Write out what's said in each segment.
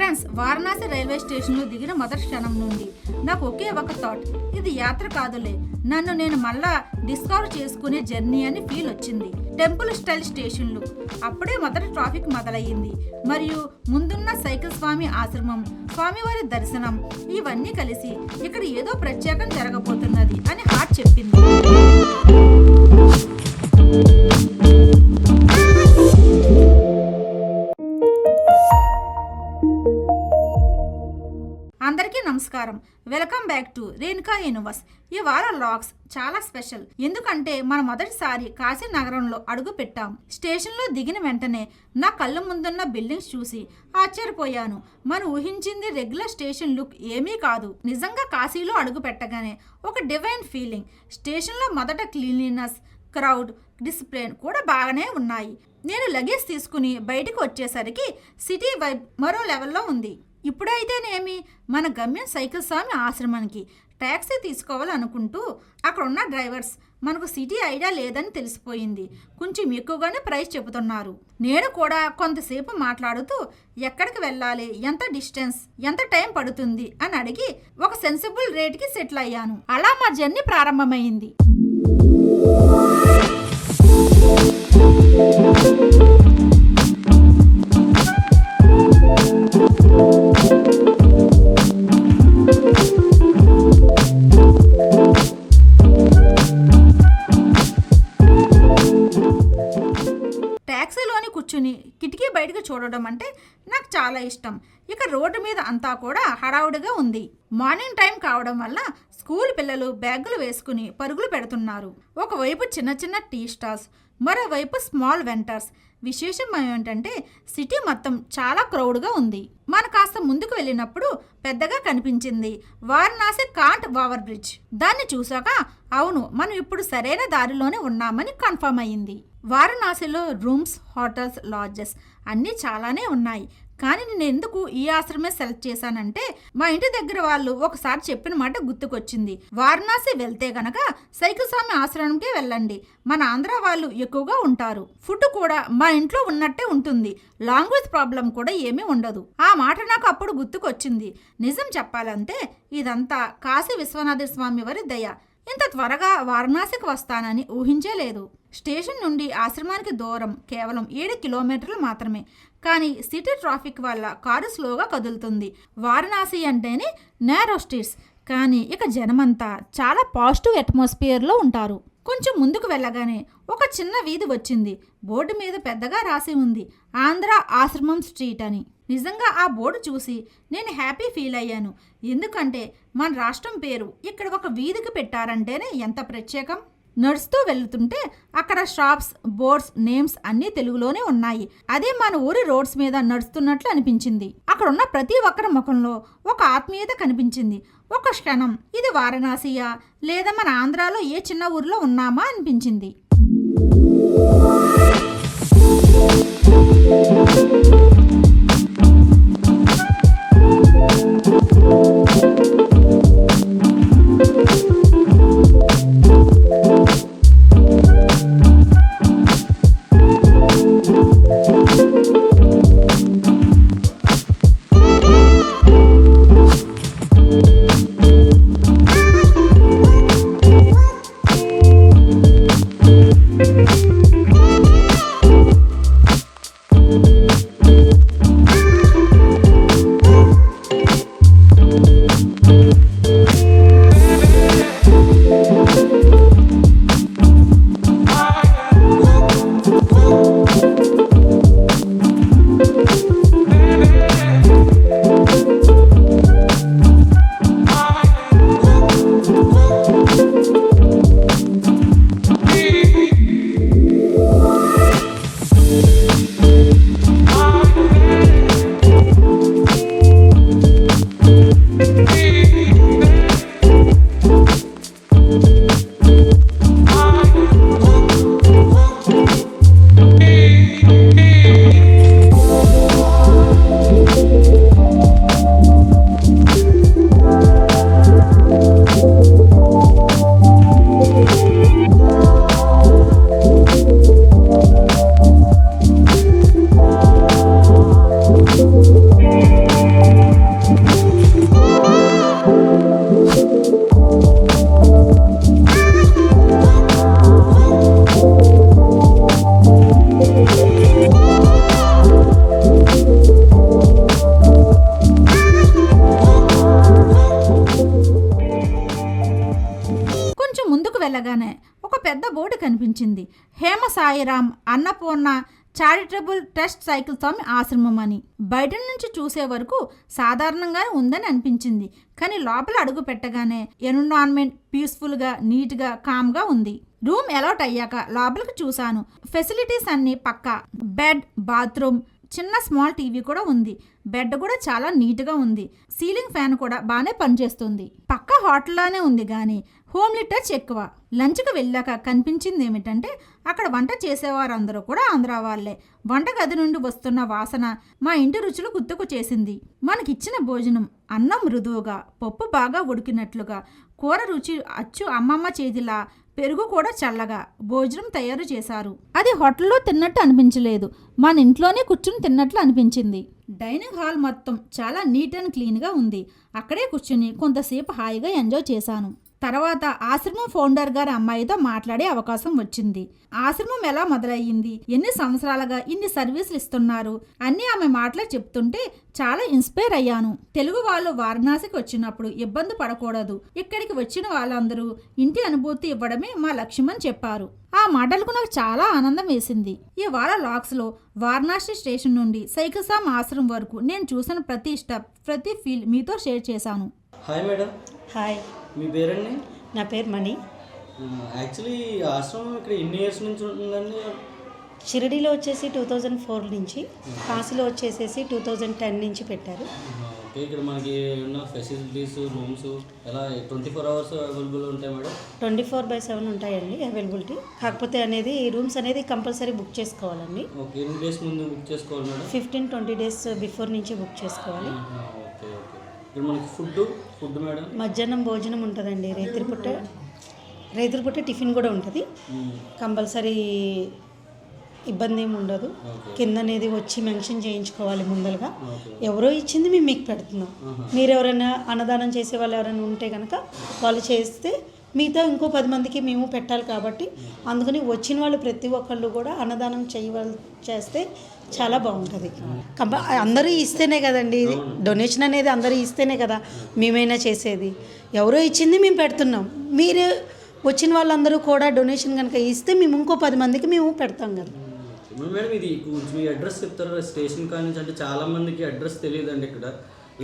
Friends, Varanasi railway స్టేషన్లో దిగిన మొదటి క్షణం నుండి నాకు ఒకే ఒక థాట్, ఇది యాత్ర కాదులే, నన్ను నేను మళ్ళా డిస్కవర్ చేసుకునే జర్నీ అని ఫీల్ వచ్చింది. టెంపుల్ స్టైల్ స్టేషన్లు, అప్పుడే మొదటి ట్రాఫిక్ మొదలయ్యింది. మరియు ముందున్న సైకిల్ స్వామి ఆశ్రమం, స్వామివారి దర్శనం, ఇవన్నీ కలిసి ఇక్కడ ఏదో ప్రత్యేకం జరగబోతున్నది అని హార్ట్ చెప్పింది. అందరికీ నమస్కారం. Welcome back to Renuka universe. ఈ వారం లాగ్స్ చాలా స్పెషల్, ఎందుకంటే మనం మొదటిసారి కాశీ నగరంలో అడుగు పెట్టాం. స్టేషన్లో దిగిన వెంటనే నా కళ్ళ ముందున్న బిల్డింగ్స్ చూసి ఆశ్చర్యపోయాను. మనం ఊహించింది రెగ్యులర్ స్టేషన్ లుక్ ఏమీ కాదు. నిజంగా కాశీలో అడుగు పెట్టగానే ఒక డివైన్ ఫీలింగ్. స్టేషన్లో మొదట క్లీన్లీనెస్, క్రౌడ్, డిసిప్లిన్ కూడా బాగానే ఉన్నాయి. నేను లగేజ్ తీసుకుని బయటకు వచ్చేసరికి సిటీ వైబ్ మరో లెవెల్లో ఉంది. ఇప్పుడైతేనేమి మన గమ్యం సైకిల్ స్వామి ఆశ్రమానికి ట్యాక్సీ తీసుకోవాలనుకుంటూ అక్కడ ఉన్న డ్రైవర్స్ మనకు సిటీ ఐడియా లేదని తెలిసిపోయింది. కొంచెం ఎక్కువగానే ప్రైస్ చెబుతున్నారు. నేను కూడా కొంతసేపు మాట్లాడుతూ ఎక్కడికి వెళ్ళాలి, ఎంత డిస్టెన్స్, ఎంత టైం పడుతుంది అని అడిగి ఒక సెన్సిబుల్ రేట్కి సెటిల్ అయ్యాను. అలా మా జర్నీ ప్రారంభమైంది. ట్యాక్సీలోని కూర్చుని కిటికీ బయటకు చూడడం అంటే నాకు చాలా ఇష్టం. ఇక రోడ్డు మీద అంతా కూడా హడావుడిగా ఉంది. మార్నింగ్ టైం కావడం వల్ల స్కూల్ పిల్లలు బ్యాగులు వేసుకుని పరుగులు పెడుతున్నారు. ఒకవైపు చిన్న చిన్న టీ స్టాల్స్, మరోవైపు స్మాల్ వెంటర్స్. విశేషం ఏమిటంటే సిటీ మొత్తం చాలా క్రౌడ్గా ఉంది. మనం కాస్త ముందుకు వెళ్ళినప్పుడు పెద్దగా కనిపించింది వారణాసి కాంట్ ఓవర్ బ్రిడ్జ్. దాన్ని చూసాక అవును, మనం ఇప్పుడు సరైన దారిలోనే ఉన్నామని కన్ఫర్మ్ అయ్యింది. వారణాసిలో రూమ్స్, హోటల్స్, లాడ్జెస్ అన్నీ చాలానే ఉన్నాయి. కానీ నేను ఎందుకు ఈ ఆశ్రమే సెలెక్ట్ చేశానంటే మా ఇంటి దగ్గర వాళ్ళు ఒకసారి చెప్పిన మాట గుర్తుకొచ్చింది. వారణాసి వెళ్తే గనక సైకిల్ స్వామి ఆశ్రమంకే వెళ్ళండి, మన ఆంధ్ర వాళ్ళు ఎక్కువగా ఉంటారు, ఫుడ్ కూడా మా ఇంట్లో ఉన్నట్టే ఉంటుంది, లాంగ్వేజ్ ప్రాబ్లం కూడా ఏమీ ఉండదు. ఆ మాట నాకు అప్పుడు గుర్తుకొచ్చింది. నిజం చెప్పాలంటే ఇదంతా కాశీ విశ్వనాథ స్వామి వారి దయ. ఇంత త్వరగా వారణాసికి వస్తానని ఊహించలేదు. స్టేషన్ నుండి ఆశ్రమానికి దూరం కేవలం 7 కిలోమీటర్లు మాత్రమే. కానీ సిటీ ట్రాఫిక్ వల్ల కారు స్లోగా కదులుతుంది. వారణాసి అంటేనే నేరో స్ట్రీట్స్, కానీ ఇక జనమంతా చాలా పాజిటివ్ అట్మాస్ఫియర్లో ఉంటారు. కొంచెం ముందుకు వెళ్ళగానే ఒక చిన్న వీధి వచ్చింది. బోర్డు మీద పెద్దగా రాసి ఉంది ఆంధ్ర ఆశ్రమం స్ట్రీట్ అని. నిజంగా ఆ బోర్డు చూసి నేను హ్యాపీ ఫీల్ అయ్యాను. ఎందుకంటే మన రాష్ట్రం పేరు ఇక్కడ ఒక వీధికి పెట్టారంటేనే ఎంత ప్రత్యేకం. నడుస్తూ వెళ్తుంటే అక్కడ షాప్స్, బోర్డ్స్, నేమ్స్ అన్నీ తెలుగులోనే ఉన్నాయి. అదే మన ఊరి రోడ్స్ మీద నడుస్తున్నట్లు అనిపించింది. అక్కడ ఉన్న ప్రతి ఒక్కరి ముఖంలో ఒక ఆత్మీయత కనిపించింది. ఒక క్షణం ఇది వారణాసియా లేదా మన ఆంధ్రాలో ఏ చిన్న ఊరిలో ఉన్నామా అనిపించింది. వెళ్ళగానే ఒక పెద్ద బోర్డు కనిపించింది. Hema Sairam Annapurna charitable trust cycle Swami ఆశ్రమం అని. బయట నుంచి చూసే వరకు సాధారణంగానే ఉందని అనిపించింది. కానీ లోపల అడుగు పెట్టగానే ఎన్విరాన్మెంట్ పీస్ఫుల్గా, నీట్గా, కామ్గా ఉంది. రూమ్ అలౌట్ అయ్యాక లోపలికి చూశాను. ఫెసిలిటీస్ అన్నీ పక్కా. బెడ్, బాత్రూమ్, చిన్న స్మాల్ టీవీ కూడా ఉంది. బెడ్ కూడా చాలా నీట్గా ఉంది. సీలింగ్ ఫ్యాన్ కూడా బాగానే పనిచేస్తుంది. పక్క హోటల్లోనే ఉంది కానీ హోమ్లీ టచ్ ఎక్కువ. లంచ్కి వెళ్ళాక కనిపించింది ఏమిటంటే అక్కడ వంట చేసేవారందరూ కూడా ఆంధ్రా వాళ్ళే. వంటగది నుండి వస్తున్న వాసన మా ఇంటి రుచులు గుర్తుకు చేసింది. మనకిచ్చిన భోజనం అన్నం మృదువుగా, పప్పు బాగా ఉడికినట్లుగా, కూర రుచి అచ్చు అమ్మమ్మ చేతిలా, పెరుగు కూడా చల్లగా భోజనం తయారు చేశారు. అది హోటల్లో తిన్నట్టు అనిపించలేదు. మన ఇంట్లోనే కూర్చుని తిన్నట్లు అనిపించింది. డైనింగ్ హాల్ మొత్తం చాలా నీట్ అండ్ క్లీన్గా ఉంది. అక్కడే కూర్చుని కొంతసేపు హాయిగా ఎంజాయ్ చేశాను. తర్వాత ఆశ్రమం ఫౌండర్ గారి అమ్మాయితో మాట్లాడే అవకాశం వచ్చింది. ఆశ్రమం ఎలా మొదలయ్యింది, ఎన్ని సంవత్సరాలుగా ఇన్ని సర్వీసులు ఇస్తున్నారు అన్నీ ఆమె మాటలే చెప్తుంటే చాలా ఇన్స్పైర్ అయ్యాను. తెలుగు వాళ్ళు వారణాసికి వచ్చినప్పుడు ఇబ్బంది పడకూడదు. ఇక్కడికి వచ్చిన వాళ్ళందరూ ఇంటి అనుభూతి ఇవ్వడమే మా లక్ష్యమని చెప్పారు. ఆ మాటలకు నాకు చాలా ఆనందం వేసింది. ఇవాళ లాక్స్లో వారణాసి స్టేషన్ నుండి సైకిల్ స్వామి ఆశ్రమం వరకు నేను చూసిన ప్రతి స్టెప్, ప్రతి ఫీల్ మీతో షేర్ చేశాను. Hi madam. హాయ్, మీ పేరండి? నా పేరు మణి. యాక్చువల్లీ ఆశ్రమం ఇక్కడ ఎన్ని ఇయర్స్ నుంచి ఉంటుందండి? షిరిడీలో వచ్చేసి 2004 నుంచి, కాశీలో వచ్చేసేసి 2010 నుంచి పెట్టారు. ఓకే, ఇక్కడ మనకి ఉన్న ఫెసిలిటీస్, రూమ్స్ ఎలా 24 అవర్స్ అవైలబుల్ ఉంటాయి మేడం? 24/7 ఉంటాయండి అవైలబిలిటీ. కాకపోతే అనేది రూమ్స్ అనేది కంపల్సరీ బుక్ చేసుకోవాలండి. ఓకే, ఎన్ని డేస్ ముందు బుక్ చేసుకోవాలి మేడం? 15-20 డేస్ బిఫోర్ నుంచి బుక్ చేసుకోవాలి. Okay okay. ఇక్కడ మనకి ఫుడ్ మేడం? మధ్యాహ్నం భోజనం ఉంటుందండి. రైతుల పూట టిఫిన్ కూడా ఉంటుంది. కంపల్సరీ ఇబ్బంది ఏమి ఉండదు. కింద అనేది వచ్చి మెన్షన్ చేయించుకోవాలి ముందరగా. ఎవరో ఇచ్చింది మేము మీకు పెడుతున్నాం. మీరు ఎవరైనా అన్నదానం చేసే వాళ్ళు ఎవరైనా ఉంటే కనుక వాళ్ళు చేస్తే మిగతా ఇంకో 10 మందికి మేము పెట్టాలి కాబట్టి అందుకని వచ్చిన వాళ్ళు ప్రతి ఒక్కళ్ళు కూడా అన్నదానం చేస్తే చాలా బాగుంటుంది. అందరూ ఇస్తేనే కదండి డొనేషన్ అనేది, అందరూ ఇస్తేనే కదా మేమైనా చేసేది. ఎవరో ఇచ్చింది మేము పెడుతున్నాం. మీరు వచ్చిన వాళ్ళందరూ కూడా డొనేషన్ కనుక ఇస్తే మేము ఇంకో 10 మందికి మేము పెడతాం కదా. మేడం, ఇది కొంచెం మీ అడ్రస్ చెప్తారా? స్టేషన్ కాడ నుంచి అంటే చాలామందికి అడ్రస్ తెలియదండి. ఇక్కడ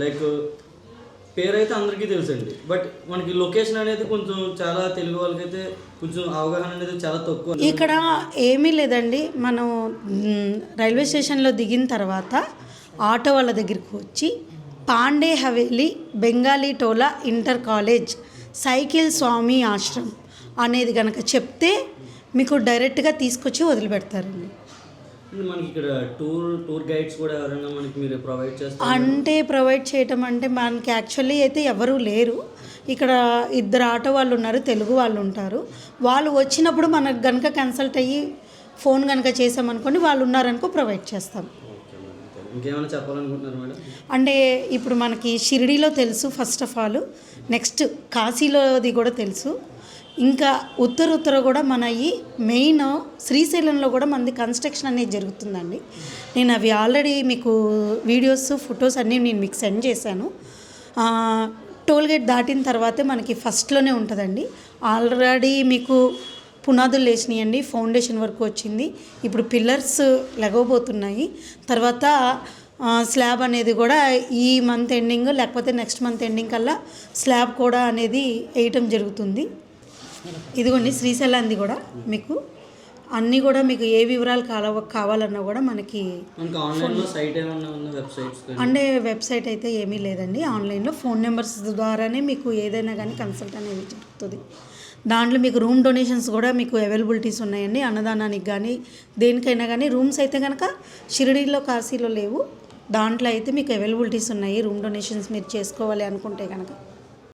లైక్ పేరు అయితే అందరికీ తెలుసండి, బట్ మనకి లొకేషన్ అనేది కొంచెం చాలా తెలుగు వాళ్ళకైతే కొంచెం అవగాహన అనేది చాలా తక్కువ. ఇక్కడ ఏమీ లేదండి. మనం రైల్వే స్టేషన్లో దిగిన తర్వాత ఆటో వాళ్ళ దగ్గరికి వచ్చి Pandey Haveli Bengali Tola inter college cycle Swami ఆశ్రమం అనేది కనుక చెప్తే మీకు డైరెక్ట్గా తీసుకొచ్చి వదిలిపెడతారండి. మనకి ఇక్కడ టూర్ గైడ్స్ కూడా ఎవరైనా మనకి మీరు ప్రొవైడ్ చేస్తారు? అంటే ప్రొవైడ్ చేయటం అంటే మనకి యాక్చువల్లీ అయితే ఎవరూ లేరు. ఇక్కడ 2 ఆటో వాళ్ళు ఉన్నారు, తెలుగు వాళ్ళు ఉంటారు. వాళ్ళు వచ్చినప్పుడు మనకు కనుక కన్సల్ట్ అయ్యి ఫోన్ కనుక చేసామనుకోండి, వాళ్ళు ఉన్నారనుకో ప్రొవైడ్ చేస్తాం. ఇంకేమైనా చెప్పాలనుకుంటున్నారు మేడం? అంటే ఇప్పుడు మనకి షిరిడీలో తెలుసు ఫస్ట్ ఆఫ్ ఆల్, నెక్స్ట్ కాశీలోది కూడా తెలుసు. ఇంకా ఉత్తర కూడా మన ఈ మెయిన్ శ్రీశైలంలో కూడా మనది కన్స్ట్రక్షన్ అనేది జరుగుతుందండి. నేను అవి ఆల్రెడీ మీకు వీడియోస్, ఫొటోస్ అన్నీ నేను మీకు సెండ్ చేశాను. టోల్గేట్ దాటిన తర్వాతే మనకి ఫస్ట్లోనే ఉంటుందండి. ఆల్రెడీ మీకు పునాదులు లేచినాయండి, ఫౌండేషన్ వరకు వచ్చింది. ఇప్పుడు పిల్లర్స్ లెగవబోతున్నాయి. తర్వాత స్లాబ్ అనేది కూడా ఈ మంత్ ఎండింగ్ లేకపోతే నెక్స్ట్ మంత్ ఎండింగ్ కల్లా స్లాబ్ కూడా అనేది వేయటం జరుగుతుంది. ఇదిగోండి శ్రీశైలంది కూడా మీకు అన్నీ కూడా మీకు ఏ వివరాలు కావాలన్నా కూడా మనకి అంటే వెబ్సైట్ అయితే ఏమీ లేదండి. ఆన్లైన్లో ఫోన్ నెంబర్స్ ద్వారానే మీకు ఏదైనా కానీ కన్సల్ట్ అనేది జరుగుతుంది. దాంట్లో మీకు రూమ్ డొనేషన్స్ కూడా మీకు అవైలబిలిటీస్ ఉన్నాయండి. అన్నదానానికి కానీ దేనికైనా కానీ రూమ్స్ అయితే కనుక షిరిడీలో కాశీలో లేవు. దాంట్లో అయితే మీకు అవైలబిలిటీస్ ఉన్నాయి. రూమ్ డొనేషన్స్ మీరు చేసుకోవాలి అనుకుంటే కనుక